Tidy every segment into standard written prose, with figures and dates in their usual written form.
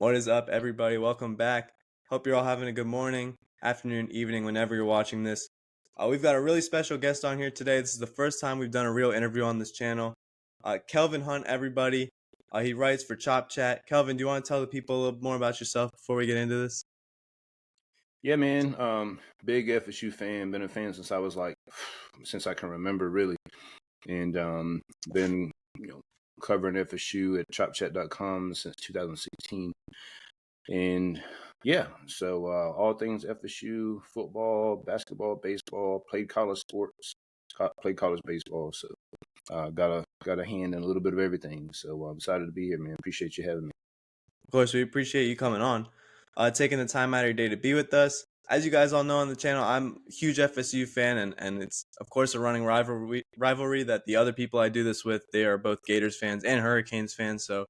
What is up, everybody? Welcome back. Hope you're all having a good morning, afternoon, evening, whenever you're watching this. We've got a really special guest on here today. This is the first time we've done a real interview on this channel. Kelvin Hunt, everybody. He writes for Chop Chat. Kelvin, do you want to tell the people a little more about yourself before we get into this? Yeah, man. Big FSU fan. Been a fan since I was since I can remember, really. And been, covering FSU at chopchat.com since 2016. And yeah, so all things FSU, football, basketball, baseball, played college sports, played college baseball. So got a hand in a little bit of everything. So I'm excited to be here, man. Appreciate you having me. Of course, we appreciate you coming on, taking the time out of your day to be with us. As you guys all know on the channel, I'm a huge FSU fan, and it's, of course, a running rivalry that the other people I do this with, they are both Gators fans and Hurricanes fans. So,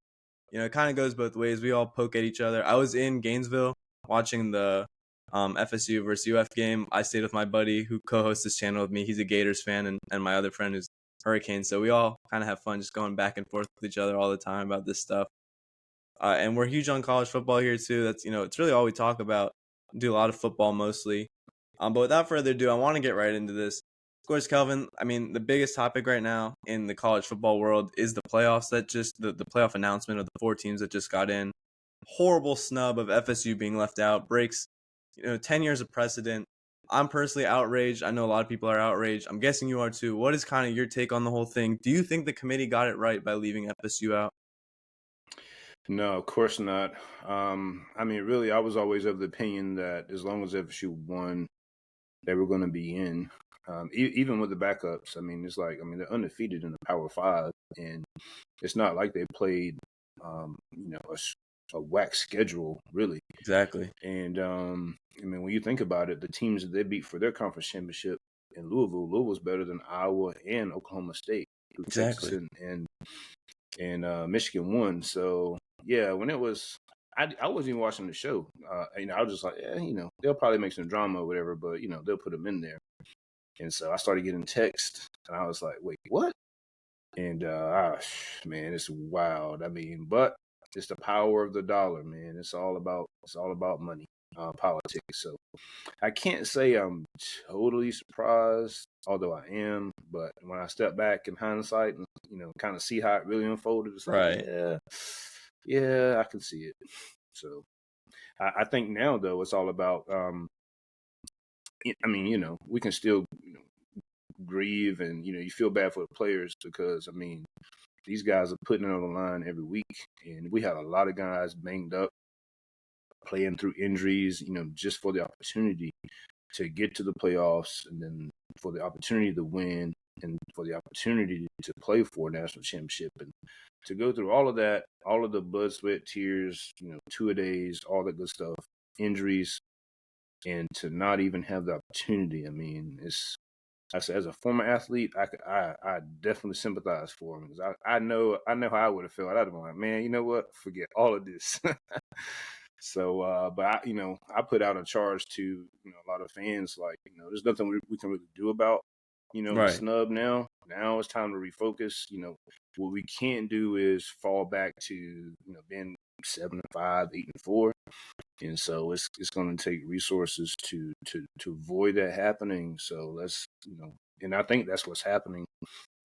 it kind of goes both ways. We all poke at each other. I was in Gainesville watching the FSU versus UF game. I stayed with my buddy who co-hosts this channel with me. He's a Gators fan, and my other friend who's Hurricanes. So we all kind of have fun just going back and forth with each other all the time about this stuff. And we're huge on college football here too. That's it's really all we talk about. Do a lot of football mostly. But without further ado, I want to get right into this. Of course, Kelvin, I mean, the biggest topic right now in the college football world is the playoffs that just the playoff announcement of the 4 teams that just got in. Horrible snub of FSU being left out, breaks 10 years of precedent. I'm personally outraged. I know a lot of people are outraged. I'm guessing you are too. What is kind of your take on the whole thing? Do you think the committee got it right by leaving FSU out? No, of course not. I mean, really, I was always of the opinion that as long as FSU won, they were going to be in. Even with the backups, I mean, they're undefeated in the Power Five, and it's not like they played, a whack schedule, really. Exactly. And I mean, when you think about it, the teams that they beat for their conference championship in Louisville's better than Iowa and Oklahoma State, who Texas Exactly. and Michigan won. So yeah, when it was, I wasn't even watching the show. I was just like, yeah, they'll probably make some drama or whatever, but they'll put them in there. And so I started getting texts, and I was like, wait, what? And man, it's wild. I mean, but it's the power of the dollar, man. It's all about money, politics. So I can't say I'm totally surprised, although I am. But when I step back in hindsight and kind of see how it really unfolded, it's like, Right. yeah, I can see it. So I think now though it's all about. I mean, we can still grieve and you feel bad for the players because I mean these guys are putting it on the line every week, and we had a lot of guys banged up, playing through injuries, just for the opportunity to get to the playoffs and then for the opportunity to win and for the opportunity to play for a national championship and to go through all of that, all of the blood, sweat, tears, two-a-days, all that good stuff, injuries, and to not even have the opportunity. I mean, I said, as a former athlete, I definitely sympathize for him because I know how I would have felt. I'd have been like, man, you know what? Forget all of this. So, but I put out a charge to a lot of fans like there's nothing we can really do about the Right. snub now. Now it's time to refocus. What we can't do is fall back to being 7-5, 8-4. And so it's going to take resources to avoid that happening. So let's and I think that's what's happening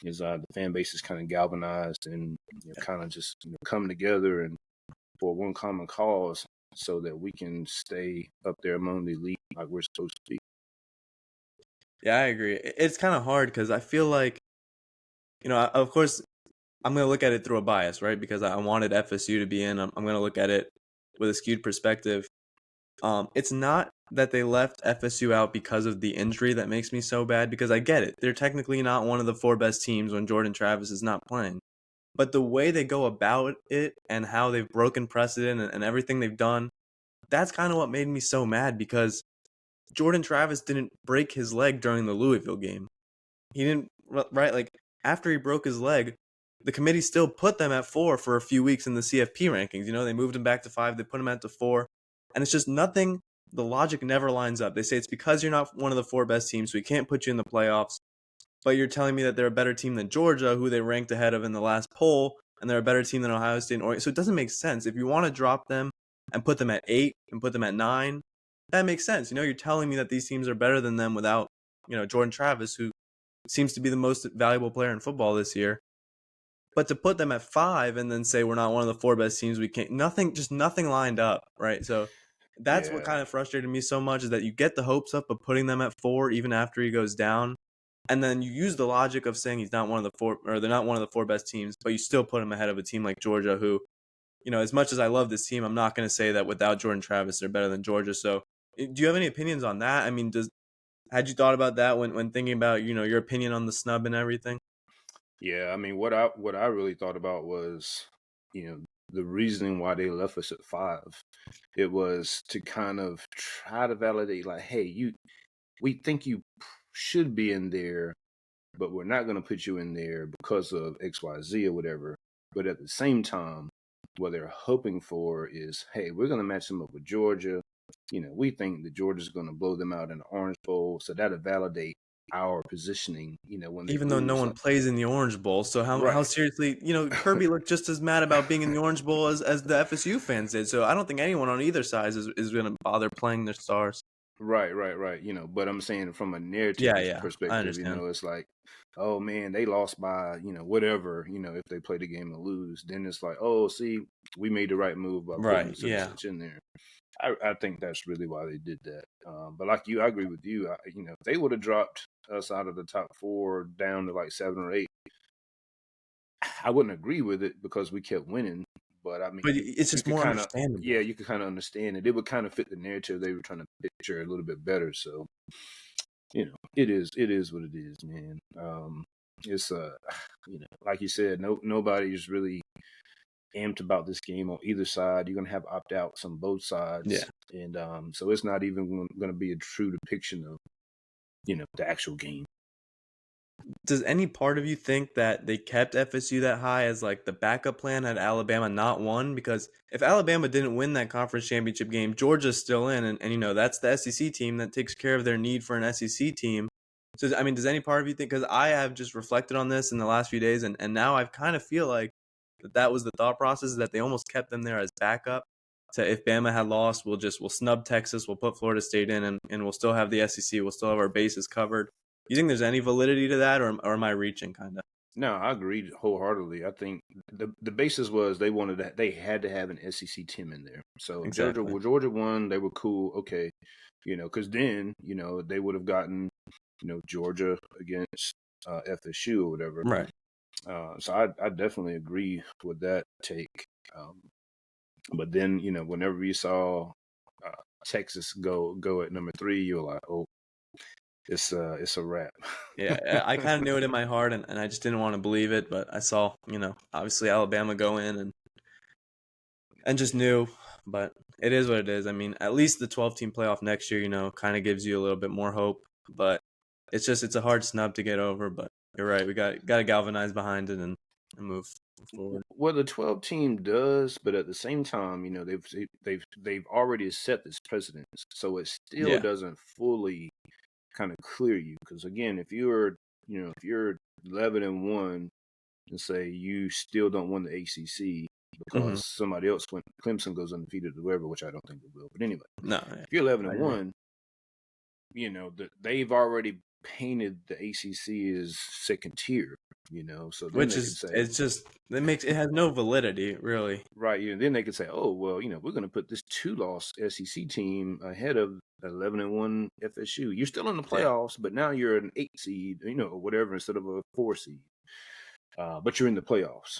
is the fan base is kind of galvanized and kind of just come together and for one common cause so that we can stay up there among the elite like we're supposed to be. Yeah, I agree. It's kind of hard because I feel like, of course, I'm going to look at it through a bias, right? Because I wanted FSU to be in. I'm going to look at it with a skewed perspective. It's not that they left FSU out because of the injury that makes me so bad, because I get it. They're technically not one of the 4 best teams when Jordan Travis is not playing. But the way they go about it and how they've broken precedent and everything they've done, that's kind of what made me so mad because Jordan Travis didn't break his leg during the Louisville game. He didn't, right? Like, after he broke his leg, the committee still put them at 4 for a few weeks in the CFP rankings. They moved him back to 5. They put him at the 4. And it's just nothing. The logic never lines up. They say it's because you're not one of the 4 best teams, so we can't put you in the playoffs. But you're telling me that they're a better team than Georgia, who they ranked ahead of in the last poll, and they're a better team than Ohio State and Oregon. So it doesn't make sense. If you want to drop them, and put them at 8 and put them at 9, that makes sense. You're telling me that these teams are better than them without, Jordan Travis, who seems to be the most valuable player in football this year. But to put them at 5 and then say we're not one of the 4 best teams, we can't. Nothing lined up, right? So that's what Yeah, kind of frustrated me so much, is that you get the hopes up of putting them at 4 even after he goes down, and then you use the logic of saying he's not one of the 4, or they're not one of the 4 best teams, but you still put him ahead of a team like Georgia, who, as much as I love this team, I'm not going to say that without Jordan Travis they're better than Georgia. So do you have any opinions on that? I mean, had you thought about that when thinking about your opinion on the snub and everything? yeah. I mean, what I really thought about was, the reasoning why they left us at 5. It was to kind of try to validate, like, hey, we think you should be in there, but we're not going to put you in there because of X, Y, Z or whatever. But at the same time, what they're hoping for is, hey, we're going to match them up with Georgia. We think that Georgia's going to blow them out in the Orange Bowl, so that'll validate our positioning. When they Even though no lose, one like, plays in the Orange Bowl, so how right, seriously, Kirby looked just as mad about being in the Orange Bowl as the FSU fans did. So I don't think anyone on either side is going to bother playing their stars. right. But I'm saying from a narrative Yeah, yeah, I perspective, understand. it's like, oh man, they lost by, whatever, if they play the game and lose, then it's like, oh, see, we made the right move by putting Right, such and yeah. such in there. I think that's really why they did that. But like you, I agree with you. If they would have dropped us out of the top 4 down to like 7 or 8, I wouldn't agree with it because we kept winning. But I mean, But you it's you just could more kind of, yeah, understandable. you could kind of understand it. It would kind of fit the narrative they were trying to picture a little bit better. So it is what it is, man. It's like you said, nobody's really amped about this game on either side. You're gonna have opt outs on both Yeah. sides, and so it's not even going to be a true depiction of the actual game. Does any part of you think that they kept FSU that high as like the backup plan had Alabama not won? Because if Alabama didn't win that conference championship game, Georgia's still in, and that's the SEC team that takes care of their need for an SEC team. So I mean, does any part of you think? Because I have just reflected on this in the last few days, and now I kind of feel like that was the thought process, that they almost kept them there as backup. So if Bama had lost, we'll snub Texas, we'll put Florida State in, and we'll still have the SEC, we'll still have our bases covered. You think there's any validity to that, or am I reaching kind of? No, I agree wholeheartedly. I think the basis was they wanted that they had to have an SEC team in there. So if Exactly. Georgia won, they were cool. Okay, because then they would have gotten Georgia against FSU or whatever. Right. So I definitely agree with that take. But then whenever you saw Texas go at number 3, you were like, oh, it's a wrap. Yeah, I kind of knew it in my heart, and I just didn't want to believe it. But I saw, obviously Alabama go in, and just knew. But it is what it is. I mean, at least the 12-team playoff next year, kind of gives you a little bit more hope. But it's a hard snub to get over. But you're right. We got to galvanize behind it and move forward. Well, the 12 team does, but at the same time, they've already set this precedence, so it still Yeah. doesn't fully kind of clear you. Because again, if you're 11-1 and say you still don't win the ACC Mm-hmm. because somebody else went, Clemson goes undefeated or whatever, which I don't think they will. But anyway, No, if you're 11 I and agree. one, they've already painted the ACC as second tier. So then Which they could is, say, it's just, it has no validity, really. right, then they could say, oh well, we're going to put this 2-loss SEC team ahead of 11-1 FSU. You're still in the Yeah. playoffs, but now you're an 8 seed, or whatever, instead of a 4 seed. But you're in the playoffs,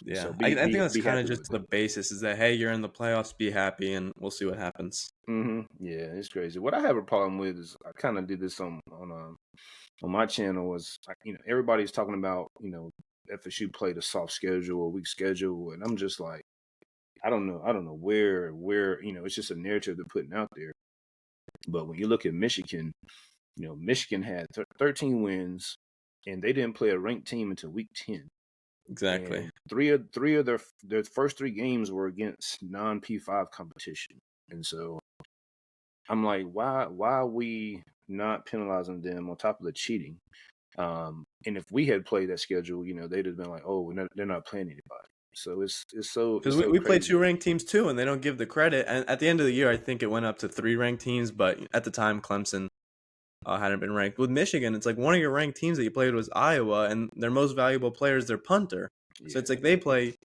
Yeah, so I be think be that's be kind of happy just with the it. basis, is that, hey, you're in the playoffs, be happy, and we'll see what happens. Yeah, it's crazy. What I have a problem with is I kind of did this on my channel. Was everybody's talking about FSU played a soft schedule, a weak schedule, and I'm just like, I don't know where it's just a narrative they're putting out there. But when you look at Michigan, Michigan had 13 wins, and they didn't play a ranked team until week 10. Exactly. And three of their first 3 games were against non P5 competition. And so I'm like, why are we not penalizing them on top of the cheating? And if we had played that schedule, they'd have been like, oh, they're not playing anybody. So it's Because so we play two crazy. ranked teams too, and they don't give the credit. And at the end of the year, I think it went up to three ranked teams. But at the time, Clemson hadn't been ranked. With Michigan, it's like one of your ranked teams that you played was Iowa, and their most valuable player is their punter. So it's Yeah. like they play,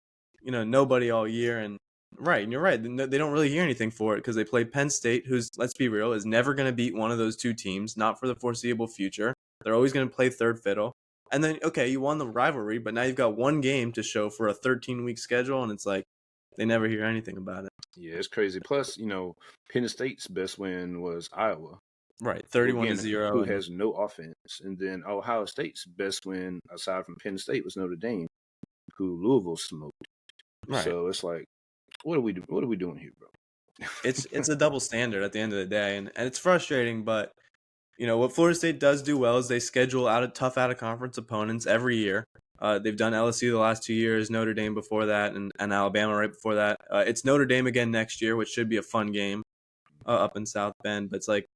nobody all year. And right, and you're right. They don't really hear anything for it because they play Penn State, who's, let's be real, is never going to beat one of those two teams, not for the foreseeable future. They're always going to play third fiddle. And then, okay, you won the rivalry, but now you've got one game to show for a 13-week schedule, and it's like they never hear anything about it. Yeah, it's crazy. Plus, Penn State's best win was Iowa, Right, who 31 to again, 0, who and has no offense. And then Ohio State's best win aside from Penn State was Notre Dame, who Louisville smoked. right. So it's like, what are we doing here, bro? It's a double standard at the end of the day, and it's frustrating. But what Florida State does do well is they schedule tough out of conference opponents every year. They've done LSU the last 2 years, Notre Dame before that, and Alabama right before that. It's Notre Dame again next year, which should be a fun game up in South Bend. But it's like,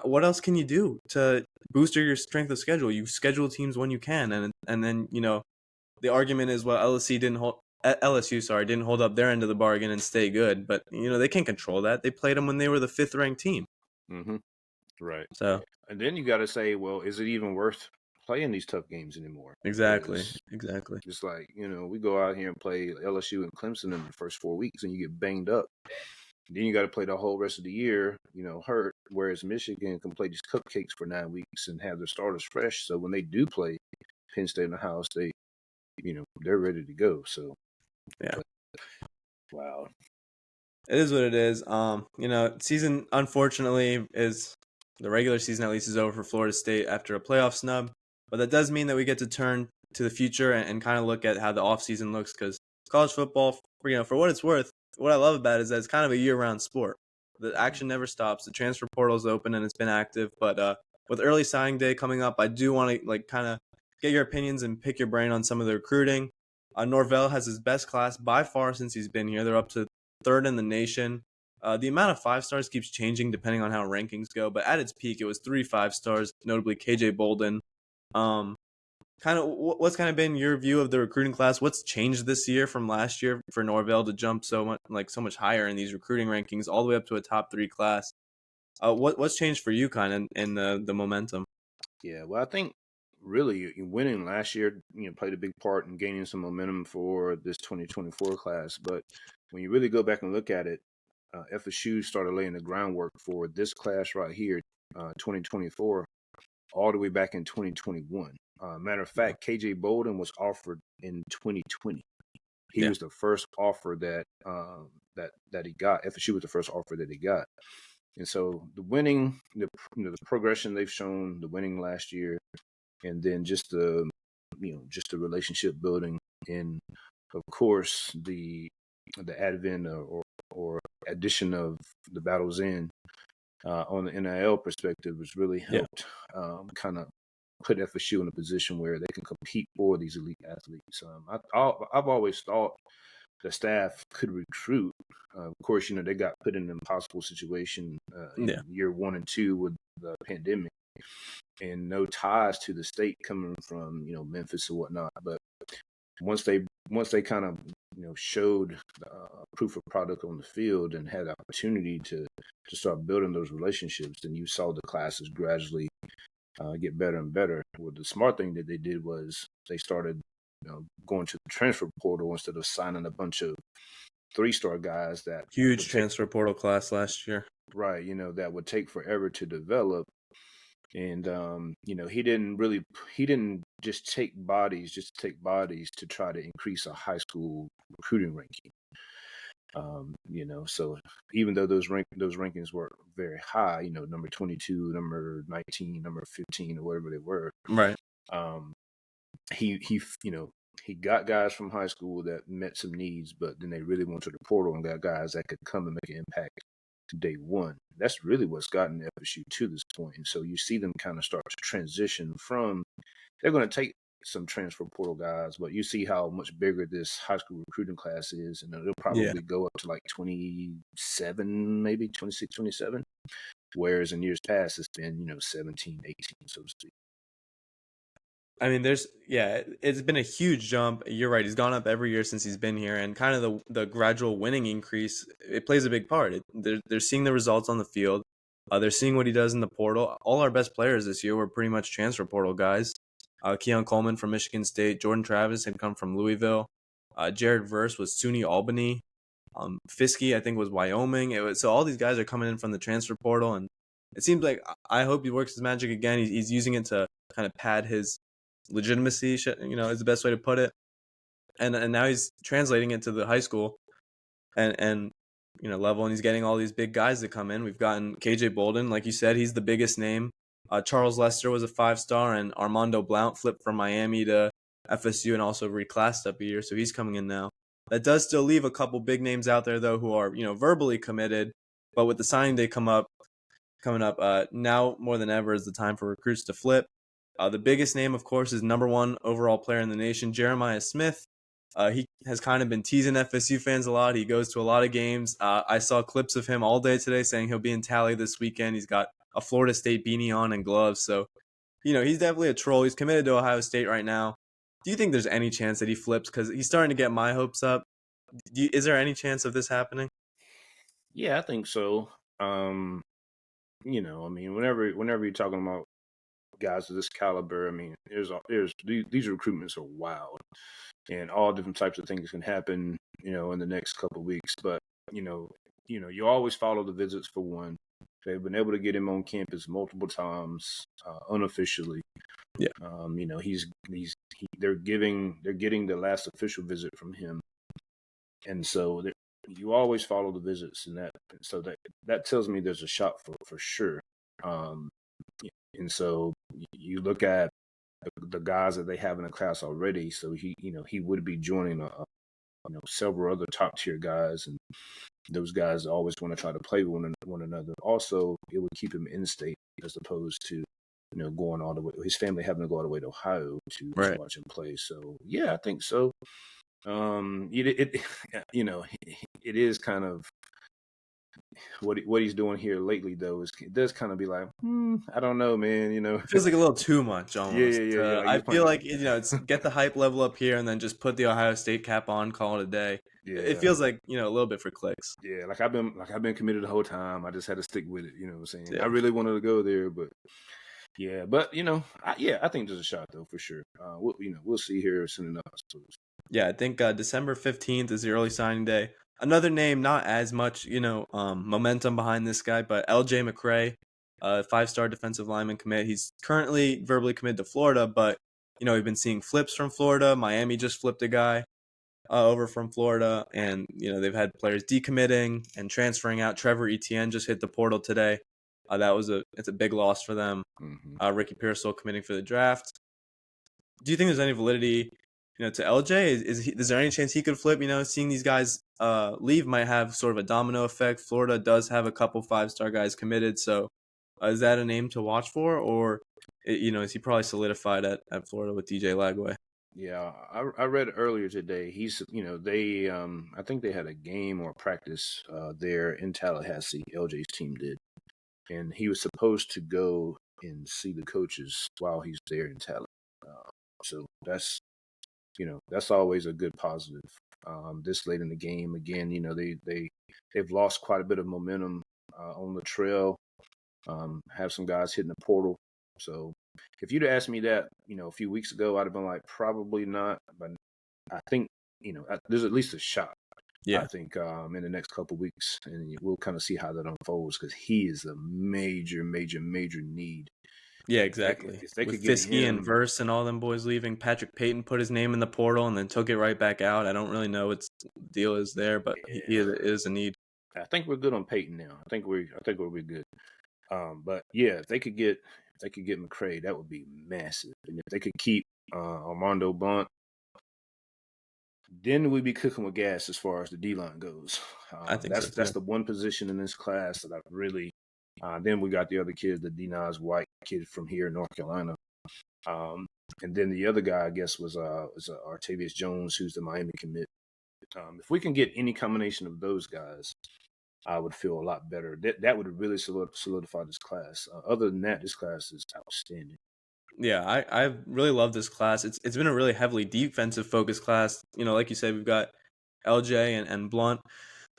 what else can you do to booster your strength of schedule? You schedule teams when you can, and then the argument is, well, LSU, sorry, didn't hold up their end of the bargain and stay good, but they can't control that. They played them when they were the fifth ranked team. Mm-hmm. Right. So And then you got to say, well, is it even worth playing these tough games anymore? exactly. Because it's like, we go out here and play LSU and Clemson in the first 4 weeks and you get banged up. Then you got to play the whole rest of the year, hurt. Whereas Michigan can play these cupcakes for 9 weeks and have their starters fresh. So when they do play Penn State and Ohio State, they're ready to go. So, Yeah, wow. it is what it is. Season unfortunately is the regular season at least is over for Florida State after a playoff snub, but that does mean that we get to turn to the future and kind of look at how the offseason looks because college football, for what it's worth, what I love about it is that it's kind of a year-round sport. The action never stops. The transfer portal is open and it's been active, but with early signing day coming up, I do want to kind of get your opinions and pick your brain on some of the recruiting. Norvell has his best class by far since he's been here. They're up to third in the nation. The amount of 5 stars keeps changing depending on how rankings go, but at its peak, it was 3 5 stars, notably KJ Bolden. What's kind of been your view of the recruiting class? What's changed this year from last year for Norvell to jump so much higher in these recruiting rankings, all the way up to a top 3 class? What's changed for you, kind of in the momentum? Yeah, well, I think really winning last year, played a big part in gaining some momentum for this 2024 class. But when you really go back and look at it, FSU started laying the groundwork for this class right here, 2024, all the way back in 2021. Matter of fact, KJ Bolden was offered in 2020. He Yeah, was the first offer that he got. FSU was the first offer that he got. And so the winning, the progression they've shown, the winning last year, and then just the relationship building, and of course the advent or addition of the Battle's End on the NIL perspective has really yeah, helped kind of put FSU in a position where they can compete for these elite athletes. I've always thought the staff could recruit. Of course, they got put in an impossible situation yeah. in year 1 and 2 with the pandemic and no ties to the state coming from Memphis or whatnot. But once they kind of showed proof of product on the field and had the opportunity to start building those relationships, then you saw the classes gradually get better and better. Well, the smart thing that they did was they started going to the transfer portal instead of signing a bunch of 3-star guys that Huge would take transfer portal class last year. right, that would take forever to develop. And he didn't just take bodies to try to increase a high school recruiting ranking. So even though those rankings were very high, number 22, number 19, number 15, or whatever they were, Right. um, he got guys from high school that met some needs, but then they really went to the portal and got guys that could come and make an impact to day one. That's really what's gotten FSU to this point. And so you see them kind of start to transition from, they're going to take some transfer portal guys, but you see how much bigger this high school recruiting class is, and it'll Yeah. probably go up to like 27, maybe 26, 27. Whereas in years past, it's been, 17, 18, so to speak. I mean, it's been a huge jump. You're right. He's gone up every year since he's been here, and kind of the gradual winning increase, it plays a big part. They're seeing the results on the field. They're seeing what he does in the portal. All our best players this year were pretty much transfer portal guys. Keon Coleman from Michigan State, Jordan Travis had come from Louisville, Jared Verse was SUNY Albany, Fiske I think was Wyoming. So all these guys are coming in from the transfer portal, and it seems like I hope he works his magic again. He's using it to kind of pad his legitimacy, is the best way to put it. And now he's translating it to the high school and level, and he's getting all these big guys that come in. We've gotten KJ Bolden, like you said, he's the biggest name. Charles Lester was a 5-star, and Armando Blount flipped from Miami to FSU and also reclassed up a year, so he's coming in now. That does still leave a couple big names out there though who are verbally committed, but with the signing day coming up, now more than ever is the time for recruits to flip. The biggest name, of course, is number 1 overall player in the nation, Jeremiah Smith. He has kind of been teasing FSU fans a lot. He goes to a lot of games. I saw clips of him all day today saying he'll be in Tally this weekend. He's got a Florida State beanie on and gloves. So, he's definitely a troll. He's committed to Ohio State right now. Do you think there's any chance that he flips? Because he's starting to get my hopes up. Is there any chance of this happening? Yeah, I think so. I mean, whenever you're talking about guys of this caliber, I mean, these recruitments are wild, and all different types of things can happen, in the next couple of weeks. But you always follow the visits for one. They've been able to get him on campus multiple times, unofficially. Yeah. They're getting the last official visit from him, and so you always follow the visits, and that tells me there's a shot for sure. And so you look at the guys that they have in the class already. So he would be joining several other top tier guys, and those guys always want to try to play with one another. Also, it would keep him in state as opposed to going all the way. His family having to go all the way to Ohio to watch him play. So yeah, I think so. It is kind of what he's doing here lately, though. It does kind of be like, I don't know, man. It feels like a little too much almost. Yeah. I feel like it's get the hype level up here and then just put the Ohio State cap on, call it a day. Yeah. It feels like a little bit for clicks. Yeah, like I've been committed the whole time. I just had to stick with it. You know what I'm saying? Yeah. I really wanted to go there, but yeah, I think there's a shot though for sure. We'll see here soon enough, I suppose. Yeah, I think December 15th is the early signing day. Another name, not as much, momentum behind this guy, but LJ McCray, 5-star defensive lineman commit. He's currently verbally committed to Florida, but, we've been seeing flips from Florida. Miami just flipped a guy over from Florida, and, they've had players decommitting and transferring out. Trevor Etienne just hit the portal today. It's a big loss for them. Mm-hmm. Ricky Pearsall committing for the draft. Do you think there's any validity to LJ? Is there any chance he could flip? Seeing these guys leave might have sort of a domino effect. Florida does have a couple 5-star guys committed, so is that a name to watch for, or is he probably solidified at Florida with DJ Lagway? Yeah, I read earlier today. He's they I think they had a game or practice there in Tallahassee. LJ's team did, and he was supposed to go and see the coaches while he's there in Tallahassee. So that's always a good positive. This late in the game, again, they've lost quite a bit of momentum on the trail. Have some guys hitting the portal. So if you'd asked me that, a few weeks ago, I'd have been like, probably not. But I think, there's at least a shot. Yeah. I think in the next couple of weeks, and we'll kind of see how that unfolds because he is a major, major, major need. Yeah, exactly. If they with could get Fiske him, and Verse and all them boys leaving, Patrick Payton put his name in the portal and then took it right back out. I don't really know what the deal is there, but he is a need. I think we're good on Payton now. I think we'll be good. But yeah, if they could get McCray, that would be massive. And if they could keep Armando Blount, then we'd be cooking with gas as far as the D-line goes. I think that's the one position in this class that I really. Then we got the other kid, the D-Nas White kid from here in North Carolina. And then the other guy, I guess, was Artavius Jones, who's the Miami commit. If we can get any combination of those guys, I would feel a lot better. That would really solidify this class. Other than that, this class is outstanding. Yeah, I really love this class. It's been a really heavily defensive focused class. Like you said, we've got LJ and Blunt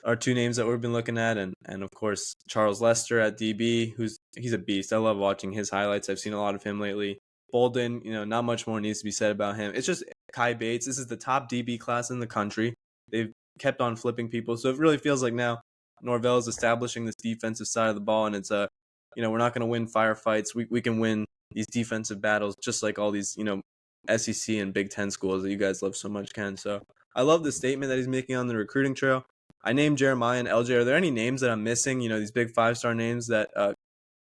are two names that we've been looking at, and of course Charles Lester at DB, he's a beast. I love watching his highlights. I've seen a lot of him lately. Bolden, not much more needs to be said about him. It's just Kai Bates. This is the top DB class in the country. They've kept on flipping people, so it really feels like now Norvell is establishing this defensive side of the ball, and it's we're not going to win firefights. We can win these defensive battles just like all these SEC and Big Ten schools that you guys love so much, Ken. So I love the statement that he's making on the recruiting trail. I named Jeremiah and LJ. Are there any names that I'm missing? These big 5-star names that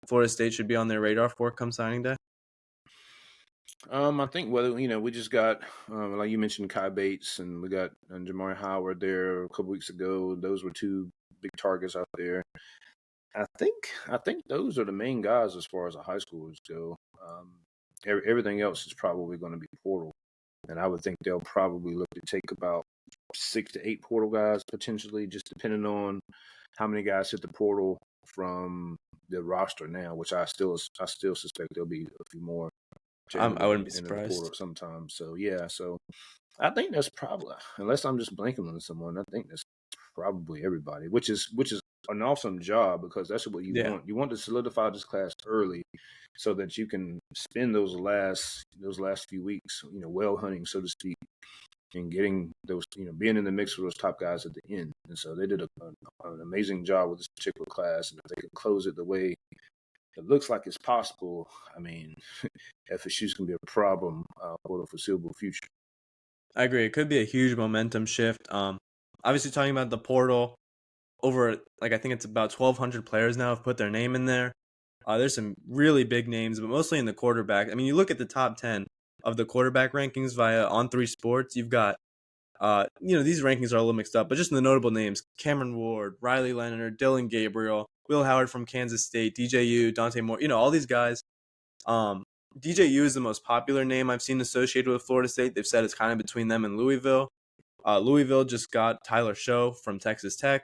Florida State should be on their radar for come signing day? I think we just got like you mentioned Kai Bates, and we got Jamari Howard there a couple weeks ago. Those were two big targets out there. I think those are the main guys as far as the high schoolers go. Everything else is probably going to be portal, and I would think they'll probably look to take about 6 to 8 portal guys potentially, just depending on how many guys hit the portal from the roster now. Which I still suspect there'll be a few more to I wouldn't be enter the portal surprised. sometime. So yeah, so I think that's probably, unless I'm just blanking on someone, I think that's probably everybody, which is an awesome job, because that's what you Yeah, want. You want to solidify this class early so that you can spend those last few weeks, well hunting, so to speak, and getting those, being in the mix with those top guys at the end. And so they did an amazing job with this particular class, and if they can close it the way it looks like it's possible, I mean, FSU's going to be a problem for the foreseeable future. I agree. It could be a huge momentum shift. Obviously talking about the portal, over like I think it's about 1,200 players now have put their name in there. There's some really big names, but mostly in the quarterback. I mean, you look at the top 10 of the quarterback rankings via On3 Sports. You've got, these rankings are a little mixed up, but just the notable names: Cameron Ward, Riley Leonard, Dylan Gabriel, Will Howard from Kansas State, DJU, Dante Moore. All these guys. Um, DJU is the most popular name I've seen associated with Florida State. They've said it's kind of between them and Louisville. Louisville just got Tyler Show from Texas Tech.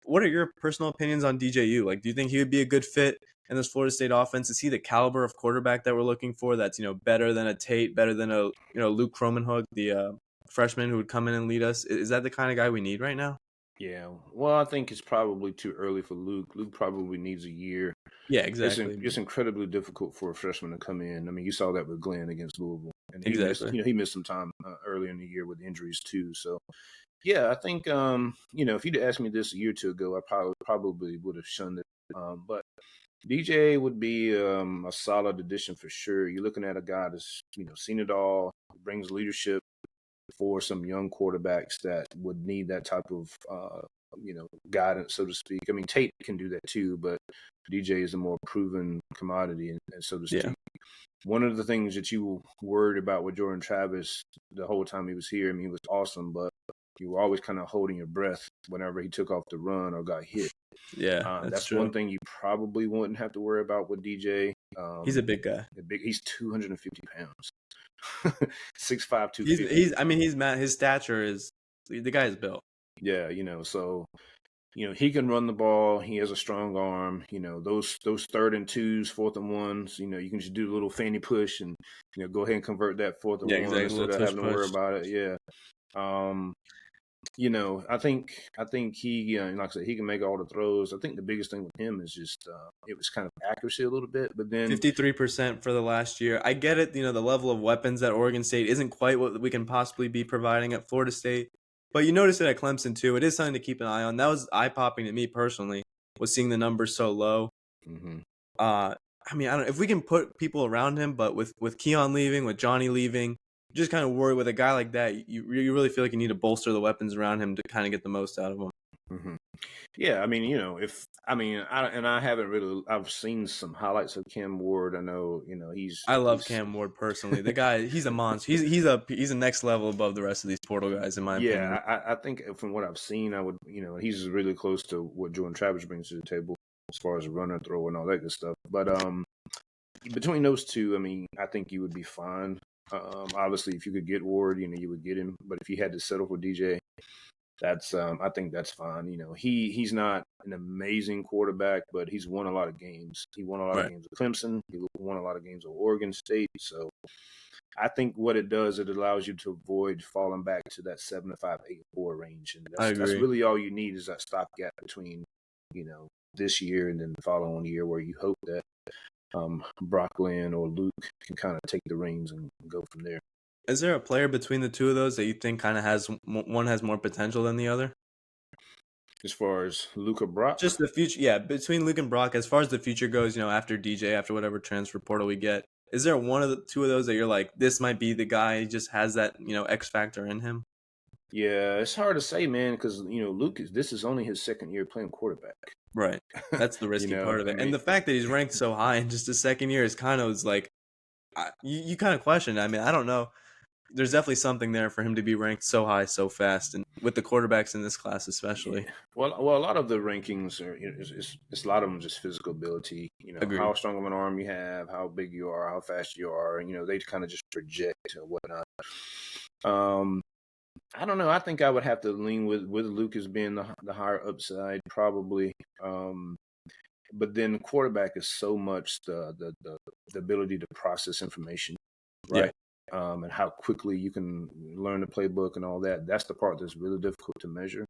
What are your personal opinions on DJU? Like, do you think he would be a good fit in this Florida State offense? Is he the caliber of quarterback that we're looking for? That's better than a Tate, better than a Luke Kromenhoek, the freshman who would come in and lead us. Is that the kind of guy we need right now? Yeah, well, I think it's probably too early for Luke. Luke probably needs a year. Yeah, It's exactly. it's incredibly difficult for a freshman to come in. I mean, you saw that with Glenn against Louisville, and Exactly. he missed some time early in the year with injuries too. So yeah, I think if you'd asked me this a year or two ago, I probably would have shunned it. But DJ would be a solid addition for sure. You're looking at a guy that's seen it all, brings leadership for some young quarterbacks that would need that type of guidance, so to speak. I mean, Tate can do that too, but DJ is a more proven commodity, and so to speak. Yeah. One of the things that you worried about with Jordan Travis the whole time he was here, I mean, he was awesome, but you were always kind of holding your breath whenever he took off the run or got hit. Yeah, that's That's true. one thing you probably wouldn't have to worry about with DJ. He's a big guy. He's 250 pounds, 6'5", He's 250. I mean, he's Matt. His stature is the guy is built. Yeah, so he can run the ball. He has a strong arm. Those 3rd and 2s, 4th and 1s. You can just do a little fanny push and go ahead and convert that 4th and Yeah, 1 exactly. A instead little of tush having to worry push. about it. Yeah. I think he, like I said, he can make all the throws. I think the biggest thing with him is just it was kind of accuracy a little bit, but then 53% for the last year. I get it. The level of weapons at Oregon State isn't quite what we can possibly be providing at Florida State. But you notice it at Clemson too. It is something to keep an eye on. That was eye popping to me personally. Was seeing the numbers so low. mhm. Uh, I mean, I don't know if we can put people around him, but with Keon leaving, with Johnny leaving, just kind of worry with a guy like that. You really feel like you need to bolster the weapons around him to kind of get the most out of him. hmm Yeah, I mean, I haven't really. I've seen some highlights of Cam Ward. I know, I love he's Cam Ward personally. The guy, he's a monster. He's a next level above the rest of these portal guys, in my opinion. yeah. I think from what I've seen, I would, he's really close to what Jordan Travis brings to the table as far as runner, throw, and all that good stuff. But between those two, I mean, I think you would be fine. Obviously, if you could get Ward, you would get him. But if you had to settle for DJ, That's I think that's fine. You know, he's not an amazing quarterback, but he's won a lot of games. He won a lot of Right. games with Clemson. He won a lot of games with Oregon State. So I think what it does, it allows you to avoid falling back to that 7-5, 8-4 range, and I that's agree. really all you need is that stopgap between this year and then the following year, where you hope that Brock Lynn or Luke can kind of take the reins and go from there. Is there a player between the two of those that you think kind of has one has more potential than the other? As far as Luke or Brock, Just the future, yeah. Between Luke and Brock, as far as the future goes, after DJ, after whatever transfer portal we get, is there one of the two of those that you're like, this might be the guy? He just has that X factor in him. yeah, it's hard to say, man, because Luke this is only his second year playing quarterback. Right. That's the risky part of I it, and mean, the fact that he's ranked so high in just his second year is kind of like, you kind of question. I mean, I don't know. There's definitely something there for him to be ranked so high so fast, and with the quarterbacks in this class especially. yeah. Well, a lot of the rankings are, it's a lot of them just physical ability. Agreed. How strong of an arm you have, how big you are, how fast you are. They kind of just project and whatnot. I don't know. I think I would have to lean with Luke as being the higher upside, probably. But then quarterback is so much the ability to process information, Yeah. right? And how quickly you can learn the playbook and all that. That's the part that's really difficult to measure.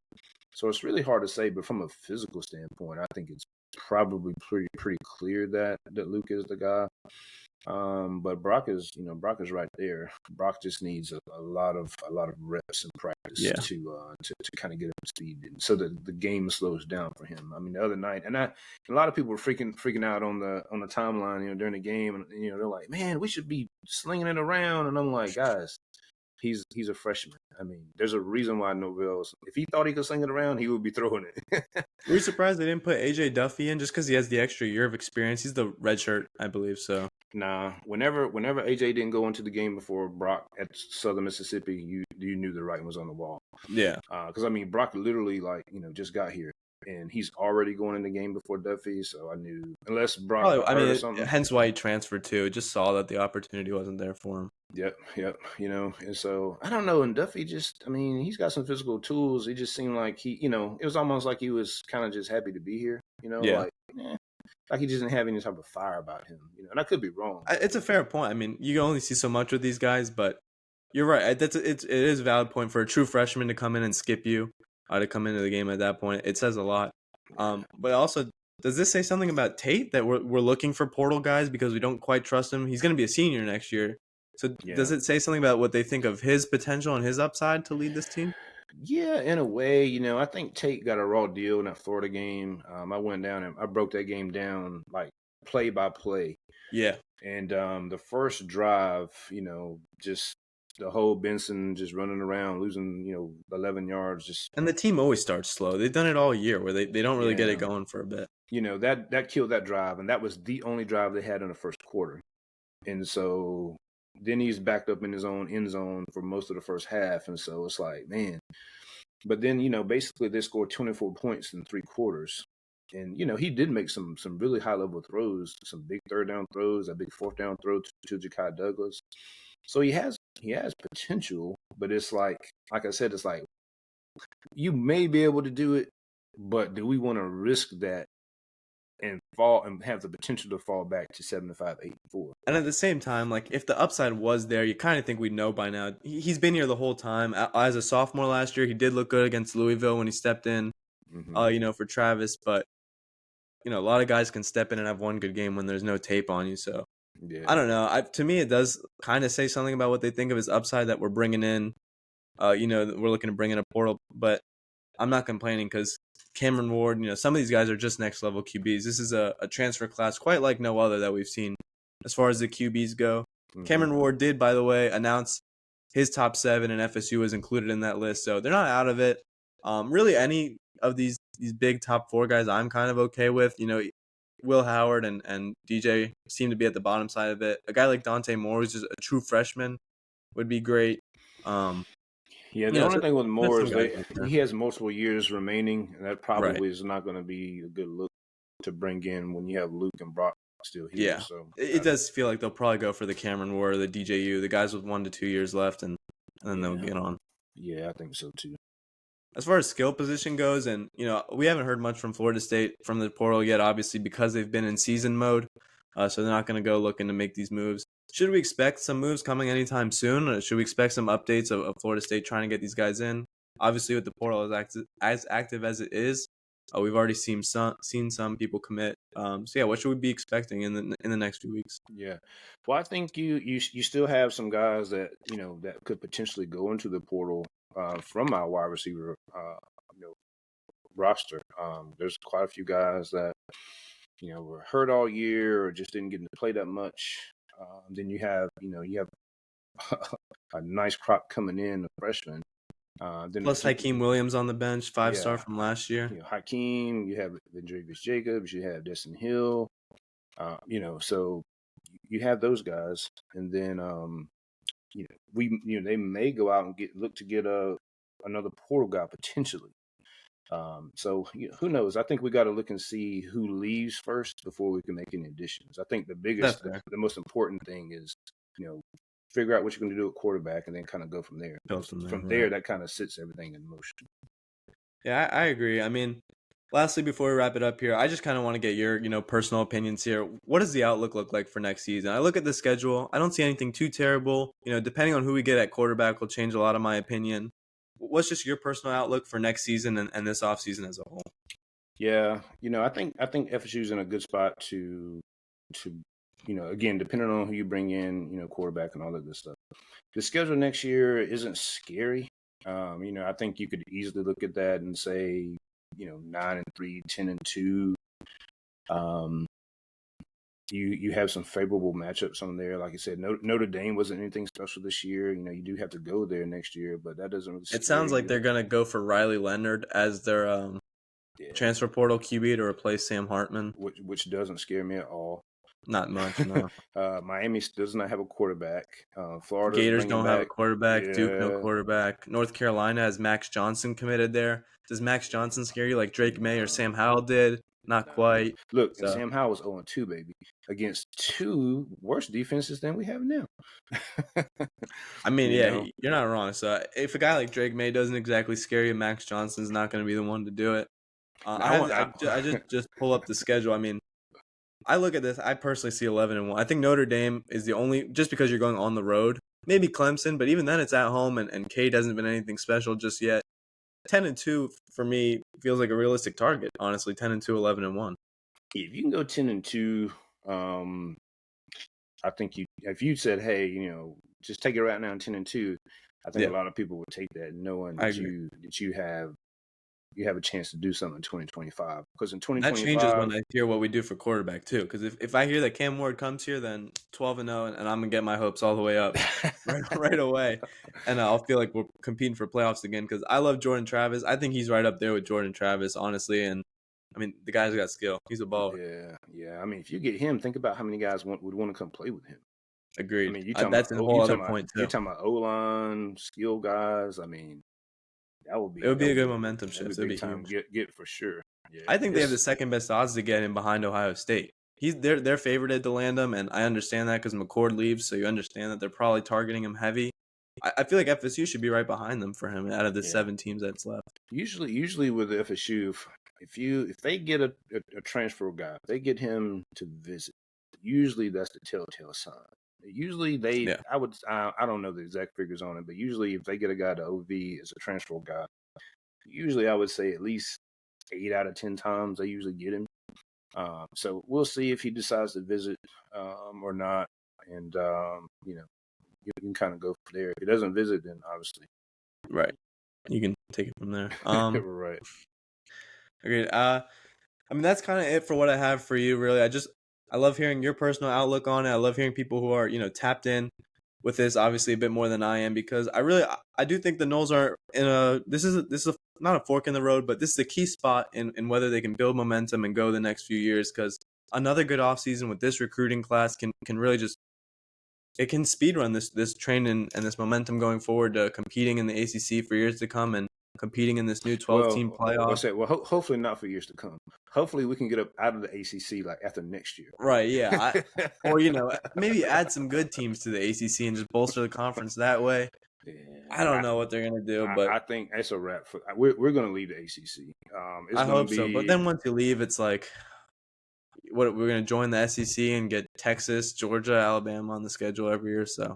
So it's really hard to say. But from a physical standpoint, I think it's probably pretty clear that Luke is the guy. But Brock is right there. Brock just needs a lot of reps and practice Yeah. to kind of get up to speed, so that the game slows down for him. I mean, the other night, and a lot of people were freaking out on the timeline, during the game, and they're like, "Man, we should be slinging it around," and I'm like, guys. He's a freshman. I mean, there's a reason why Novell's. If he thought he could sling it around, he would be throwing it. Were you surprised they didn't put AJ Duffy in just because he has the extra year of experience? He's the red shirt, I believe. So Nah, whenever AJ didn't go into the game before Brock at Southern Mississippi, you knew the writing was on the wall. yeah, Because I mean, Brock literally just got here, and he's already going in the game before Duffy. So I knew, unless Brock probably. got I hurt or mean, something. hence why he transferred too. Just saw that the opportunity wasn't there for him. Yep. And so I don't know. And Duffy I mean, he's got some physical tools. It just seemed like it was almost like he was kind of just happy to be here. Yeah. Like he just didn't have any type of fire about him. And I could be wrong. It's a fair point. I mean, you can only see so much with these guys, but you're right. It is a valid point for a true freshman to come in and skip you, to come into the game at that point. It says a lot. But also, does this say something about Tate that we're looking for portal guys because we don't quite trust him? He's going to be a senior next year. So does it say something about what they think of his potential and his upside to lead this team? Yeah, in a way, I think Tate got a raw deal in that Florida game. I went down and I broke that game down like play by play. Yeah. And the first drive, just the whole Benson just running around, losing, 11 yards. And the team always starts slow. They've done it all year where they don't really get it going for a bit. That killed that drive, and that was the only drive they had in the first quarter. And so then he's backed up in his own end zone for most of the first half. And so it's like, man. But then, basically they scored 24 points in 3 quarters. And, he did make some really high-level throws, some big third-down throws, a big fourth-down throw to Ja'Kai Douglas. So he has potential, but it's like I said, it's like you may be able to do it, but do we want to risk that and fall and have the potential to fall back to 7-5, 8-4? And at the same time, like if the upside was there, you kind of think we'd know by now. He's been here the whole time. As a sophomore last year, he did look good against Louisville when he stepped in, for Travis. But a lot of guys can step in and have one good game when there's no tape on you. So Yeah. I don't know. To me, it does kind of say something about what they think of his upside that we're bringing in. We're looking to bring in a portal, but I'm not complaining because Cameron Ward, some of these guys are just next level QBs. This is a transfer class quite like no other that we've seen as far as the QBs go. Cameron Ward did, by the way, announce his top 7, and FSU was included in that list. So they're not out of it. Really, any of these big top 4 guys I'm kind of okay with. Will Howard and DJ seem to be at the bottom side of it. A guy like Dante Moore, who's just a true freshman, would be great. Yeah, the only thing with Moore is he has multiple years remaining, and that probably is not going to be a good look to bring in when you have Luke and Brock still here. Yeah, so it does feel like they'll probably go for the Cameron Ward or the DJU, the guys with 1 to 2 years left, and then they'll get on. Yeah, I think so too. As far as skill position goes, and we haven't heard much from Florida State from the portal yet, obviously because they've been in season mode, so they're not going to go looking to make these moves. Should we expect some moves coming anytime soon? Or should we expect some updates of Florida State trying to get these guys in? Obviously, with the portal as active as it is, we've already seen some people commit. So yeah, what should we be expecting in the next few weeks? Yeah. Well, I think you still have some guys that that could potentially go into the portal from our wide receiver roster. There's quite a few guys that were hurt all year or just didn't get to play that much. Then you have a nice crop coming in, a freshman. Then Plus Hakeem Williams on the bench, 5-star from last year. Hakeem, you have Vendrivius Jacobs, you have Destin Hill. So you have those guys, and then they may go out and look to get another portal guy potentially. So who knows? I think we got to look and see who leaves first before we can make any additions. I think the most important thing is figure out what you're going to do at quarterback and then kind of go from there. From there, that kind of sets everything in motion. Yeah, I agree. I mean, lastly, before we wrap it up here, I just kind of want to get your, personal opinions here. What does the outlook look like for next season? I look at the schedule. I don't see anything too terrible. Depending on who we get at quarterback will change a lot of my opinion. What's just your personal outlook for next season and this offseason as a whole? Yeah, I think FSU's in a good spot to again, depending on who you bring in, quarterback and all that good stuff. The schedule next year isn't scary. I think you could easily look at that and say, 9-3, 10-2. You have some favorable matchups on there. Like I said, Notre Dame wasn't anything special this year. You do have to go there next year, but that doesn't really. It sounds like they're gonna go for Riley Leonard as their transfer portal QB to replace Sam Hartman, which doesn't scare me at all. Not much, no. Miami does not have a quarterback. Florida Gators don't have a quarterback. Yeah. Duke, no quarterback. North Carolina has Max Johnson committed there. Does Max Johnson scare you like Drake May or Sam Howell did? Not quite. Look, Sam Howell was 0-2, baby, against two worse defenses than we have now. I mean, you're not wrong. So if a guy like Drake May doesn't exactly scare you, Max Johnson's not going to be the one to do it. I just pull up the schedule. I mean, I look at this. I personally see 11-1. I think Notre Dame is the only, just because you're going on the road. Maybe Clemson, but even then it's at home, and Cade hasn't been anything special just yet. 10-2 for me feels like a realistic target. Honestly, 10-2, 11-1. If you can go 10-2, I think if you said, hey, just take it right now 10-2, I think a lot of people would take that, knowing that you have a chance to do something in 2025. Because in 2025, that changes when I hear what we do for quarterback too. Because if I hear that Cam Ward comes here, then 12-0, and I'm gonna get my hopes all the way up right away, and I'll feel like we're competing for playoffs again. Because I love Jordan Travis. I think he's right up there with Jordan Travis, honestly. And I mean, the guy's got skill. He's a baller. Yeah. I mean, if you get him, think about how many guys would want to come play with him. Agreed. I mean, that's a whole other point too. You're talking about O-line, skill guys. I mean, it would be a good momentum shift. It would be time huge. Get for sure. Yeah, I think they have the second best odds to get him behind Ohio State. They're favorited to land him, and I understand that because McCord leaves, so you understand that they're probably targeting him heavy. I feel like FSU should be right behind them for him out of the 7 teams that's left. Usually with FSU, if they get a transfer guy, if they get him to visit, usually that's the telltale sign. Usually I don't know the exact figures on it, but usually if they get a guy to OV as a transfer guy, usually I would say at least 8 out of 10 times they usually get him. So we'll see if he decides to visit or not, and you can kind of go from there. If he doesn't visit, then obviously, right, you can take it from there. Right. Agreed. I mean, that's kind of it for what I have for you. Really, I love hearing your personal outlook on it. I love hearing people who are, tapped in with this, obviously a bit more than I am, because I do think the Noles are in this is not a fork in the road, but this is a key spot in whether they can build momentum and go the next few years, because another good offseason with this recruiting class can really it can speedrun this train and this momentum going forward to competing in the ACC for years to come and competing in this new 12-team playoff. Hopefully not for years to come. Hopefully we can get up out of the ACC like after next year. Right, yeah. Or, maybe add some good teams to the ACC and just bolster the conference that way. Yeah, I don't know what they're gonna do, but I think that's a wrap for. We're going to leave the ACC. It's I going to hope so. But be then once you leave, it's like, what, we're gonna join the SEC and get Texas, Georgia, Alabama on the schedule every year. So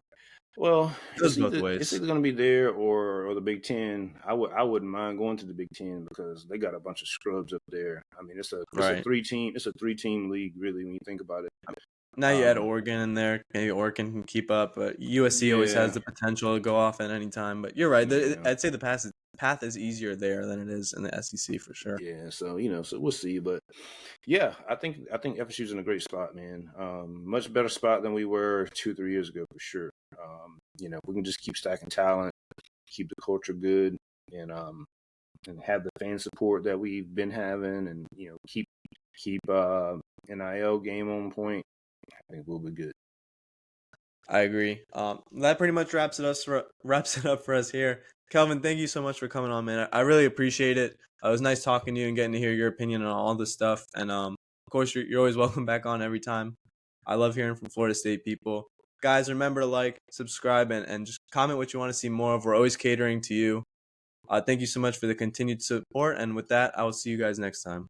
well, it goes both ways. it's either going to be there or the Big Ten. I wouldn't mind going to the Big Ten because they got a bunch of scrubs up there. I mean, Right. it's a 3-team league really when you think about it. Now you add Um, Oregon in there. Maybe Oregon can keep up, but USC always has yeah, the potential to go off at any time. But you're right. yeah. I'd say the path is easier there than it is in the SEC for sure. Yeah, so so we'll see, but yeah, I think FSU's in a great spot, man. Much better spot than we were 2 3 years ago for sure. We can just keep stacking talent, keep the culture good, and have the fan support that we've been having, and keep NIL game on point. I think we'll be good. I agree. That pretty much wraps it up for us here. Kelvin, thank you so much for coming on, man. I really appreciate it. It was nice talking to you and getting to hear your opinion on all this stuff. And of course, you're always welcome back on every time. I love hearing from Florida State people. Guys, remember to like, subscribe, and just comment what you want to see more of. We're always catering to you. Thank you so much for the continued support. And with that, I will see you guys next time.